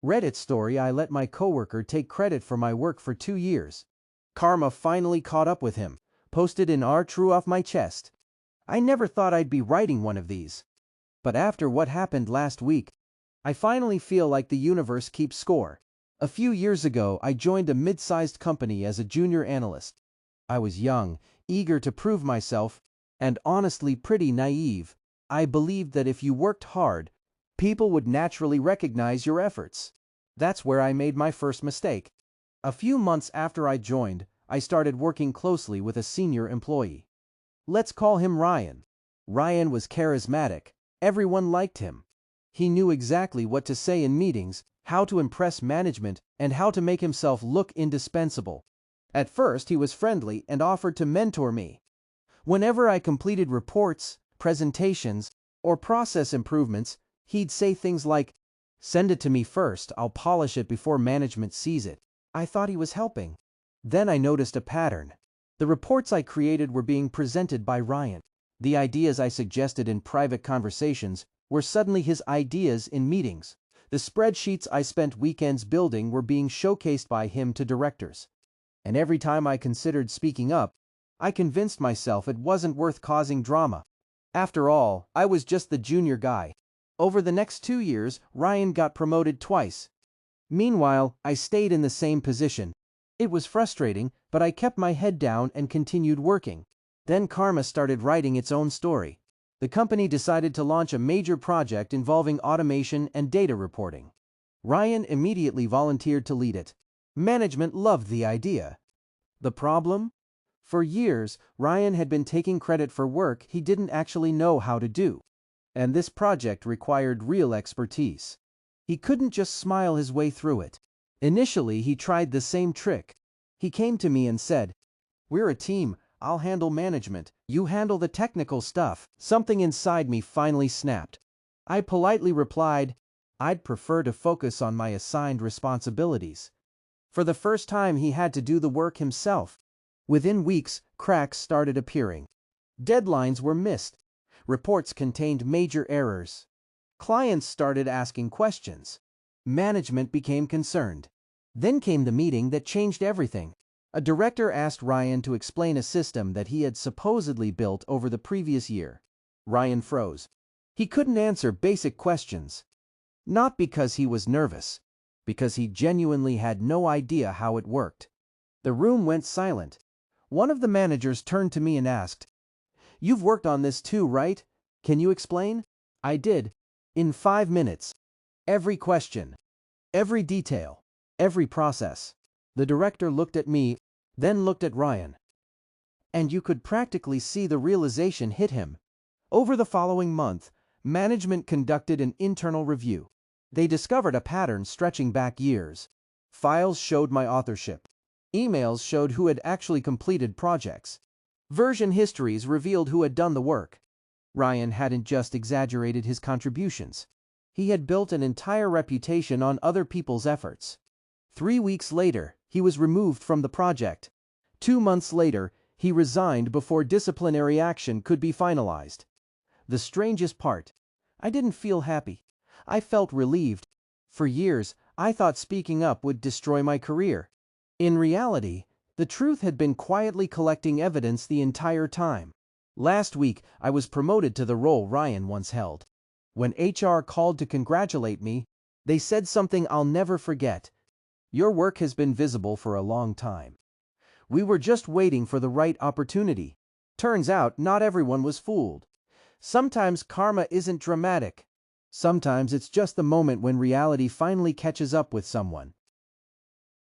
Reddit story: I let my coworker take credit for my work for 2 years. Karma finally caught up with him. Posted in R true off my chest. I never thought I'd be writing one of these. But after what happened last week, I finally feel like the universe keeps score. A few years ago, I joined a mid-sized company as a junior analyst. I was young, eager to prove myself, and honestly pretty naive. I believed that if you worked hard, people would naturally recognize your efforts. That's where I made my first mistake. A few months after I joined, I started working closely with a senior employee. Let's call him Ryan. Ryan was charismatic. Everyone liked him. He knew exactly what to say in meetings, how to impress management, and how to make himself look indispensable. At first, he was friendly and offered to mentor me. Whenever I completed reports, presentations, or process improvements, he'd say things like, "Send it to me first, I'll polish it before management sees it." I thought he was helping. Then I noticed a pattern. The reports I created were being presented by Ryan. The ideas I suggested in private conversations were suddenly his ideas in meetings. The spreadsheets I spent weekends building were being showcased by him to directors. And every time I considered speaking up, I convinced myself it wasn't worth causing drama. After all, I was just the junior guy. Over the next 2 years, Ryan got promoted twice. Meanwhile, I stayed in the same position. It was frustrating, but I kept my head down and continued working. Then karma started writing its own story. The company decided to launch a major project involving automation and data reporting. Ryan immediately volunteered to lead it. Management loved the idea. The problem? For years, Ryan had been taking credit for work he didn't actually know how to do. And this project required real expertise. He couldn't just smile his way through it. Initially, he tried the same trick. He came to me and said, "We're a team. I'll handle management. You handle the technical stuff." Something inside me finally snapped. I politely replied, "I'd prefer to focus on my assigned responsibilities." For the first time, he had to do the work himself. Within weeks, cracks started appearing. Deadlines were missed. Reports contained major errors. Clients started asking questions. Management became concerned. Then came the meeting that changed everything. A director asked Ryan to explain a system that he had supposedly built over the previous year. Ryan froze. He couldn't answer basic questions. Not because he was nervous, because he genuinely had no idea how it worked. The room went silent. One of the managers turned to me and asked, "You've worked on this too, right? Can you explain?" I did. In 5 minutes. Every question. Every detail. Every process. The director looked at me, then looked at Ryan. And you could practically see the realization hit him. Over the following month, management conducted an internal review. They discovered a pattern stretching back years. Files showed my authorship. Emails showed who had actually completed projects. Version histories revealed who had done the work. Ryan hadn't just exaggerated his contributions. He had built an entire reputation on other people's efforts. 3 weeks later, he was removed from the project. 2 months later, he resigned before disciplinary action could be finalized. The strangest part, I didn't feel happy. I felt relieved. For years, I thought speaking up would destroy my career. In reality, the truth had been quietly collecting evidence the entire time. Last week, I was promoted to the role Ryan once held. When HR called to congratulate me, they said something I'll never forget. "Your work has been visible for a long time. We were just waiting for the right opportunity." Turns out, not everyone was fooled. Sometimes karma isn't dramatic. Sometimes it's just the moment when reality finally catches up with someone.